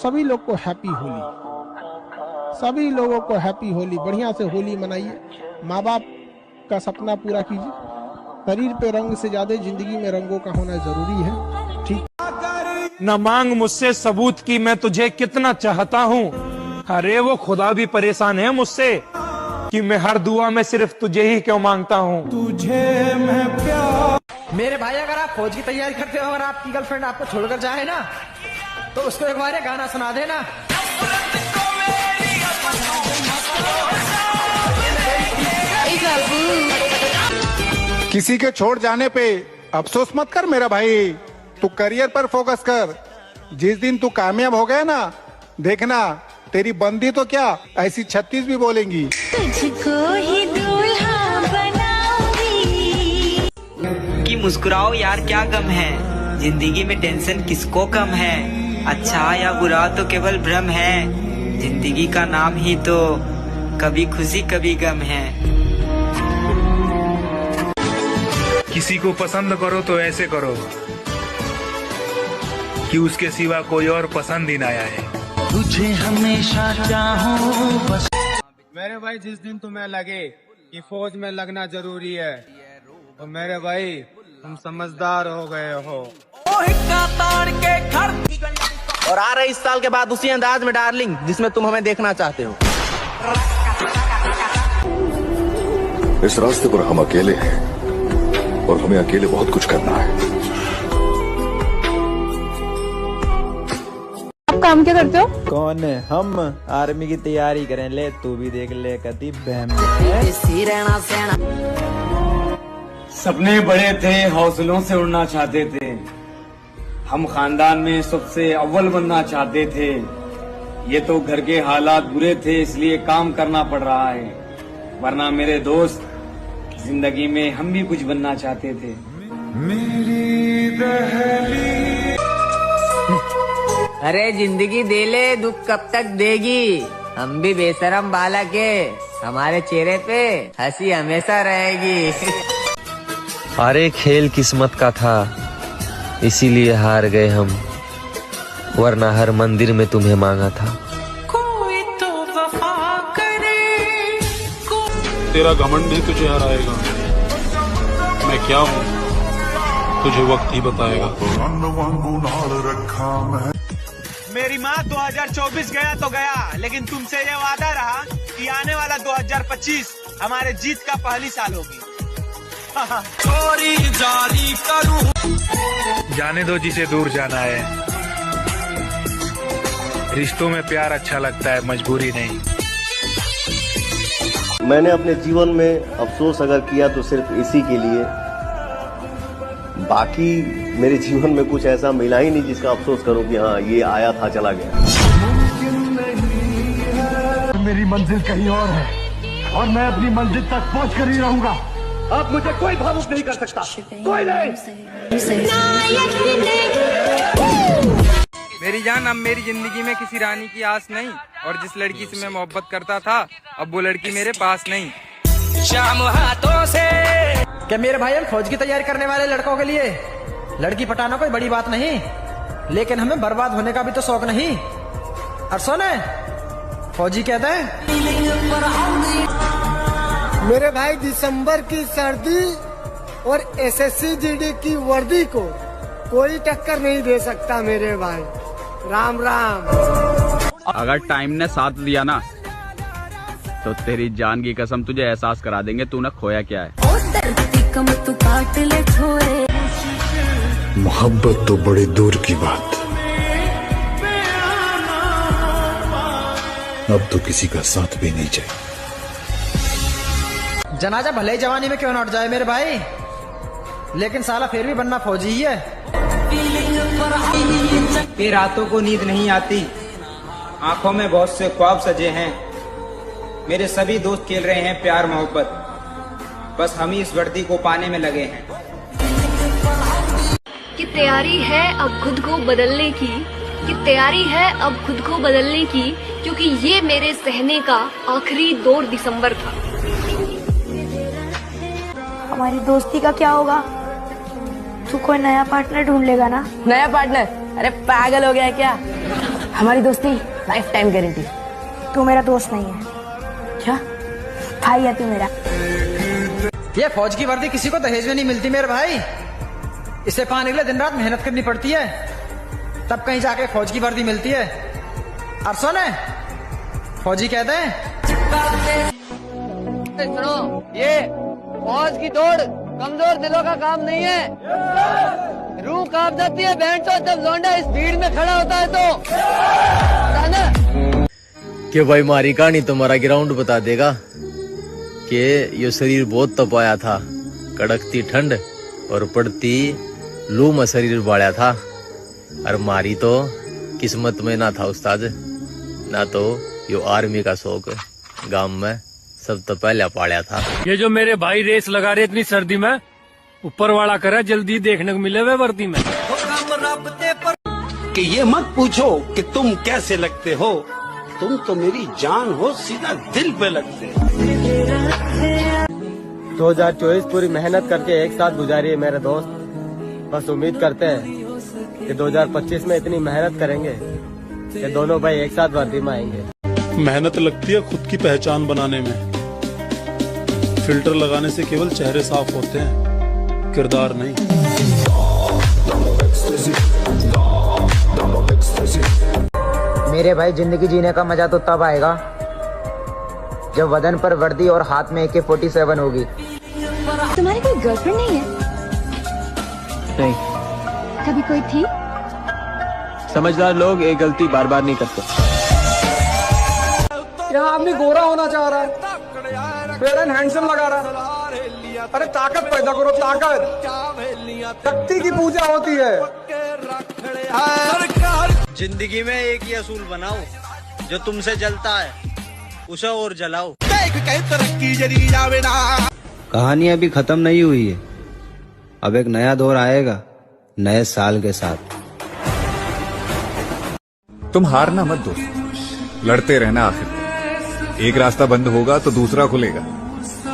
सभी लोग को हैप्पी होली, सभी लोगों को हैप्पी होली। बढ़िया से होली मनाइए, माँ बाप का सपना पूरा कीजिए। शरीर पे रंग से ज्यादा जिंदगी में रंगों का होना जरूरी है। ठीक न मांग मुझसे सबूत की मैं तुझे कितना चाहता हूँ। अरे वो खुदा भी परेशान है मुझसे कि मैं हर दुआ में सिर्फ तुझे ही क्यों मांगता हूँ। तुझे मैं प्यार। मेरे भाई, अगर आप फौज की तैयारी करते हो और आपकी गर्लफ्रेंड आपको छोड़कर जाए ना, तो उसको एक बार ये गाना सुना देना। किसी के छोड़ जाने पे अफसोस मत कर मेरा भाई, तू करियर पर फोकस कर। जिस दिन तू कामयाब हो गया ना, देखना तेरी बंदी तो क्या ऐसी 36 भी बोलेंगी। तुझको ही दूल्हा बनाऊंगी। कि मुस्कुराओ यार, क्या गम है जिंदगी में, टेंशन किसको कम है। अच्छा या बुरा तो केवल भ्रम है, जिंदगी का नाम ही तो कभी खुशी कभी गम है। किसी को पसंद करो तो ऐसे करो कि उसके सिवा कोई और पसंद ही ना आए। तुझे हमेशा चाहूं बस। मेरे भाई, जिस दिन तुम्हें लगे कि फौज में लगना जरूरी है, तो मेरे भाई तुम समझदार हो गए हो। और आ रहे इस साल के बाद उसी अंदाज में डार्लिंग जिसमें तुम हमें देखना चाहते हो। इस रास्ते पर हम अकेले हैं और हमें अकेले बहुत कुछ करना है। आप काम क्या करते हो? कौन है? हम आर्मी की तैयारी करें। ले तू भी देख ले कदी बहन। सपने बड़े थे, हौसलों से उड़ना चाहते थे। हम खानदान में सबसे अव्वल बनना चाहते थे। ये तो घर के हालात बुरे थे, इसलिए काम करना पड़ रहा है। वरना मेरे दोस्त, जिंदगी में हम भी कुछ बनना चाहते थे। मेरी दहली। अरे जिंदगी दे ले, दुख कब तक देगी। हम भी बेशरम बालक है, हमारे चेहरे पे हंसी हमेशा रहेगी। अरे खेल किस्मत का था, इसीलिए हार गए हम, वरना हर मंदिर में तुम्हें मांगा था। कोई तो वफा करे। तेरा घमंड ही तुझे हराएगा। मैं क्या हूँ तुझे वक्त ही बताएगा। मेरी माँ 2024 गया तो गया, लेकिन तुमसे ये वादा रहा कि आने वाला 2025 हमारे जीत का पहली साल होगी। चोरी जारी करूं। जाने दो जिसे दूर जाना है। रिश्तों में प्यार अच्छा लगता है, मजबूरी नहीं। मैंने अपने जीवन में अफसोस अगर किया तो सिर्फ इसी के लिए, बाकी मेरे जीवन में कुछ ऐसा मिला ही नहीं जिसका अफसोस करूं कि हाँ ये आया था चला गया। मेरी मंजिल कहीं और है और मैं अपनी मंजिल तक पहुंच कर ही रहूंगा। अब मुझे कोई भावुक नहीं कर सकता, कोई नहीं। मेरी जान, अब मेरी जिंदगी में किसी रानी की आस नहीं, और जिस लड़की से मैं मोहब्बत करता था अब वो लड़की मेरे पास नहीं। शाम हाथों से। क्या मेरे भाई, हम फौज की तैयारी करने वाले लड़कों के लिए लड़की पटाना कोई बड़ी बात नहीं, लेकिन हमें बर्बाद होने का भी तो शौक नहीं। और सुने, फौजी कहते हैं मेरे भाई, दिसंबर की सर्दी और एसएससी जीडी की वर्दी को कोई टक्कर नहीं दे सकता मेरे भाई। राम राम। अगर टाइम ने साथ दिया ना, तो तेरी जान की कसम तुझे एहसास करा देंगे तूने खोया क्या है। मोहब्बत तो बड़ी दूर की बात, अब तो किसी का साथ भी नहीं चाहिए। जनाजा भले ही जवानी में क्यों न उठ जाए मेरे भाई, लेकिन साला फिर भी बनना फौजी ही है। ये रातों को नींद नहीं आती, आंखों में बहुत से ख्वाब सजे हैं। मेरे सभी दोस्त खेल रहे हैं प्यार मोहब्बत, बस हम ही इस वर्दी को पाने में लगे हैं। कि तैयारी है अब खुद को बदलने की, कि तैयारी है अब खुद को बदलने की, क्योंकि ये मेरे सहने का आखिरी दौर दिसंबर था। हमारी दोस्ती का क्या होगा? तू कोई नया पार्टनर ढूंढ लेगा ना? नया पार्टनर? अरे पागल हो गया क्या? हमारी दोस्ती लाइफ टाइम गारंटी। तू मेरा दोस्त नहीं है क्या? भाई है तू मेरा। ये फौज की वर्दी किसी को दहेज में नहीं मिलती मेरे भाई। इसे पाने के लिए दिन रात मेहनत करनी पड़ती है, तब कहीं जाके फौज की वर्दी मिलती है। और सुने, फौजी कहते हैं सुनो, ये फौज की दौड़ कमजोर दिलों का काम नहीं है। रूह कांप जाती है बैंचो जब लौंडा इस भीड़ में खड़ा होता है तो। कि भाई हमारी कहानी तुम्हारा ग्राउंड बता देगा कि ये शरीर बहुत तपाया था, कड़कती ठंड और पड़ती लू में शरीर बाड़ा था। और मारी तो किस्मत में ना था उस्ताद, ना तो यो आर्मी का शौक गांव में सब तो पहले पाड़ा था। ये जो मेरे भाई रेस लगा रहे इतनी सर्दी में, ऊपर वाला करे जल्दी देखने को मिले वे वर्दी में। कि ये मत पूछो कि तुम कैसे लगते हो, तुम तो मेरी जान हो, सीधा दिल पे लगते हो। 2024 पूरी मेहनत करके एक साथ गुजारी है मेरे दोस्त। बस उम्मीद करते हैं कि 2025 में इतनी मेहनत करेंगे कि दोनों भाई एक साथ वर्दी में आएंगे। मेहनत लगती है खुद की पहचान बनाने में। फिल्टर लगाने से केवल चेहरे साफ होते हैं, किरदार नहीं। मेरे भाई, जिंदगी जीने का मजा तो तब आएगा जब बदन पर वर्दी और हाथ में AK-47 होगी। तुम्हारी कोई गर्लफ्रेंड नहीं है? नहीं। कभी कोई थी? समझदार लोग एक गलती बार बार नहीं करते। यहाँ आदमी गोरा होना चाह रहा है, फेयर एंड हैंडसम लगा रहा है। अरे ताकत पैदा करो, ताकत। शक्ति की पूजा होती है। जिंदगी में एक ही असूल बनाओ, जो तुमसे जलता है उसे और जलाओ। कहानी अभी खत्म नहीं हुई है, अब एक नया दौर आएगा नए साल के साथ। तुम हारना मत दोस्त, लड़ते रहना। आखिर एक रास्ता बंद होगा तो दूसरा खुलेगा।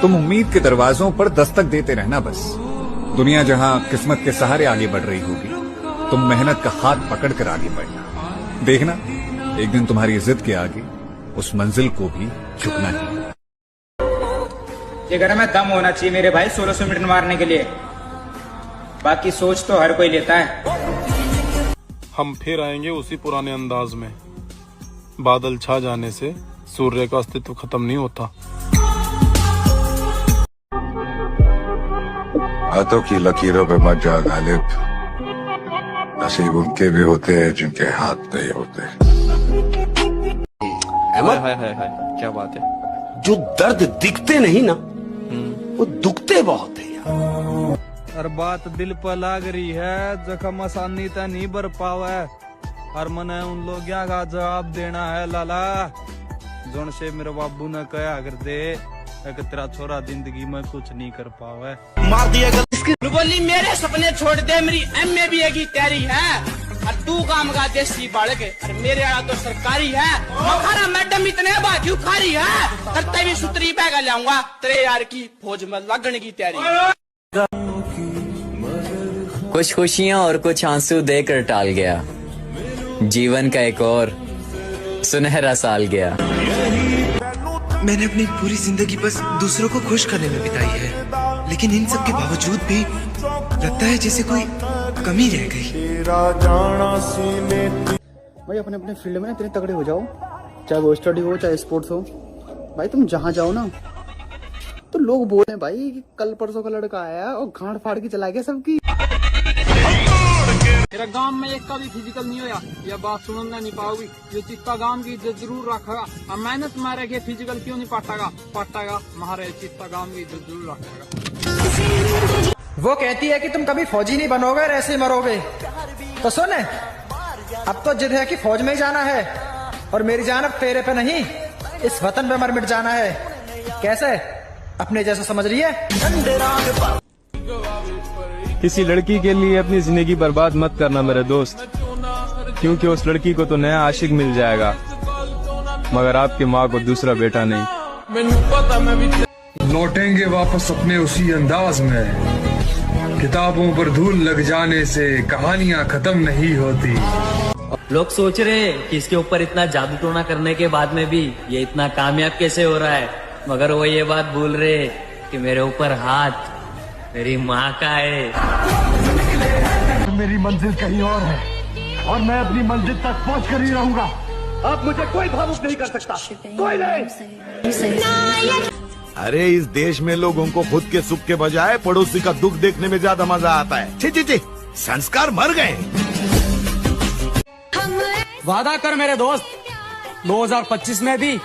तुम उम्मीद के दरवाजों पर दस्तक देते रहना बस। दुनिया जहां किस्मत के सहारे आगे बढ़ रही होगी, तुम मेहनत का हाथ पकड़कर आगे बढ़ना। देखना, एक दिन तुम्हारी जिद के आगे उस मंजिल को भी झुकना है। ये घर में दम होना चाहिए मेरे भाई 1600 मीटर मारने के लिए, बाकी सोच तो हर कोई लेता है। हम फिर आएंगे उसी पुराने अंदाज में। बादल छा जाने से सूर्य का अस्तित्व खत्म नहीं होता। हाथों की लकीरों पे मत जा गालिब, नसीब उनके भी होते हैं जिनके हाथ नहीं होते। क्या बात है। जो दर्द दिखते नहीं ना, वो दुखते बहुत है। और बात दिल पर लाग रही है, जख्म आसानी तो नहीं भर पावे। और मने उन लोग का जवाब देना है लाला, जोन से मेरे बाबू ने कहा कर दे कि तेरा छोरा जिंदगी में कुछ नहीं कर पावे। मार दिया बोली मेरे सपने छोड़ दे, मेरी MA BA की तैयारी है। और तू काम का देसी बाढ़ के, और मेरे यहाँ तो सरकारी है। हमारा मैडम इतने बाजू खारी है, करते भी सूत्री बैग लाऊंगा तेरे यार की फौज में लगने की तैयारी। कुछ खुशियाँ और कुछ आंसू देकर टाल गया, जीवन का एक और सुनहरा साल गया। मैंने अपनी पूरी जिंदगी बस दूसरों को खुश करने में बिताई है, लेकिन इन सब के बावजूद भी लगता है जैसे कोई कमी रह गई। भाई अपने अपने फील्ड में इतने तगड़े हो जाओ, चाहे वो स्टडी हो चाहे स्पोर्ट्स हो। भाई तुम जहाँ जाओ ना तो लोग बोले भाई कि कल परसों का लड़का आया और गांड फाड़ के चला गया सबकी। मेरा गांव में एक का भी फिजिकल नहीं होया, यह बात सुनना नहीं पाओगी। ये चित्ता गांव की इज्जत जरूर रखेगा, और मेहनत मारेगा फिजिकल क्यों नहीं पाटेगा मारे चित्ता गांव की इज्जत जरूर रखेगा। वो कहती है कि तुम कभी फौजी नहीं बनोगे और ऐसे ही मरोगे। तो सुने, अब तो जिद है कि फौज में ही जाना है, और मेरी जान अब तेरे पे नहीं इस वतन पे मर मिट जाना है। कैसे? अपने जैसा समझ रही है? किसी लड़की के लिए अपनी जिंदगी बर्बाद मत करना मेरे दोस्त, क्योंकि उस लड़की को तो नया आशिक मिल जाएगा, मगर आपकी माँ को दूसरा बेटा नहीं। लौटेंगे वापस अपने उसी अंदाज में, किताबों पर धूल लग जाने से कहानियां खत्म नहीं होती। लोग सोच रहे हैं कि इसके ऊपर इतना जादू टोना करने के बाद में भी ये इतना कामयाब कैसे हो रहा है, मगर वो ये बात भूल रहे हैं कि मेरे ऊपर हाथ मेरी माँ का है। मेरी मंजिल कहीं और है और मैं अपनी मंजिल तक पहुंच कर ही रहूंगा। अब मुझे कोई भावुक नहीं कर सकता, कोई नहीं। अरे इस देश में लोगों को खुद के सुख के बजाय पड़ोसी का दुख देखने में ज्यादा मजा आता है। छी छी छी, संस्कार मर गए। वादा कर मेरे दोस्त, 2025 में भी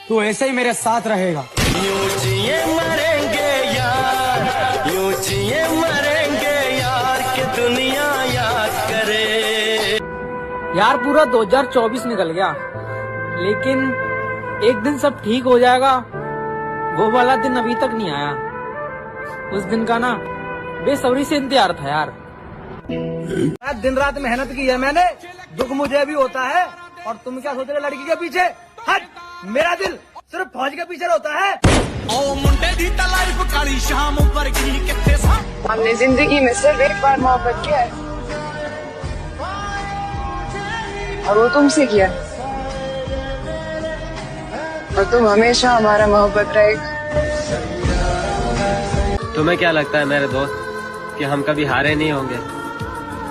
तू ऐसे ही मेरे साथ रहेगा। यूं जिए मरेंगे यार, यूं जिए मरेंगे यार, कि दुनिया याद करे। यार पूरा 2024 निकल गया, लेकिन एक दिन सब ठीक हो जाएगा, वो वाला दिन अभी तक नहीं आया। उस दिन का ना बेसब्री से इंतजार था यार। दिन रात मेहनत की है मैंने, दुख मुझे भी होता है। और तुम क्या सोच रहे लड़की के पीछे? हट, मेरा दिल सिर्फ फौज के पीछे होता है। ओ मुंडे दी लाइफ काली शाम पर की कितने सा। हमने जिंदगी में सिर्फ एक बार मोहब्बत किया है और वो तुमसे किया, और तुम हमेशा हमारा मोहब्बत रहेगा। तुम्हें क्या लगता है मेरे दोस्त कि हम कभी हारे नहीं होंगे?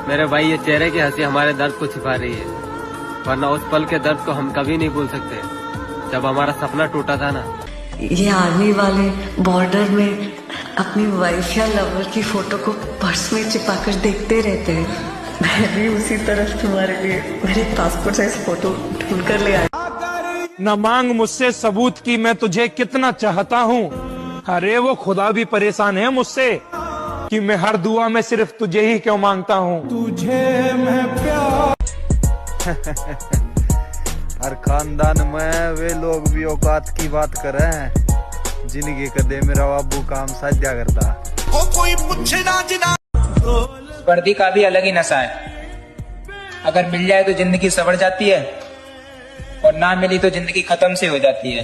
मेरे भाई, ये चेहरे की हंसी हमारे दर्द को छिपा रही है, वरना उस पल के दर्द को हम कभी नहीं भूल सकते जब हमारा सपना टूटा था ना। ये आर्मी वाले बॉर्डर में अपनी वाइफ या लवर की फोटो को पर्स में छिपाकर देखते रहते हैं। मैं भी उसी तरफ तुम्हारे लिए मेरे पासपोर्ट साइज फोटो ढूंढ कर ले आई। न मांग मुझसे सबूत की मैं तुझे कितना चाहता हूँ। अरे वो खुदा भी परेशान है मुझसे कि मैं हर दुआ में सिर्फ तुझे ही क्यों मांगता हूँ। तुझे मैं प्यार। हर खानदान में वे लोग भी औकात की बात करे हैं, जिनके कदे मेरा बाबू काम साध्या करता। कोई पूछे ना जिना। वर्दी का भी अलग ही नशा है। अगर मिल जाए तो जिंदगी संवर जाती है, और ना मिली तो जिंदगी खत्म से हो जाती है।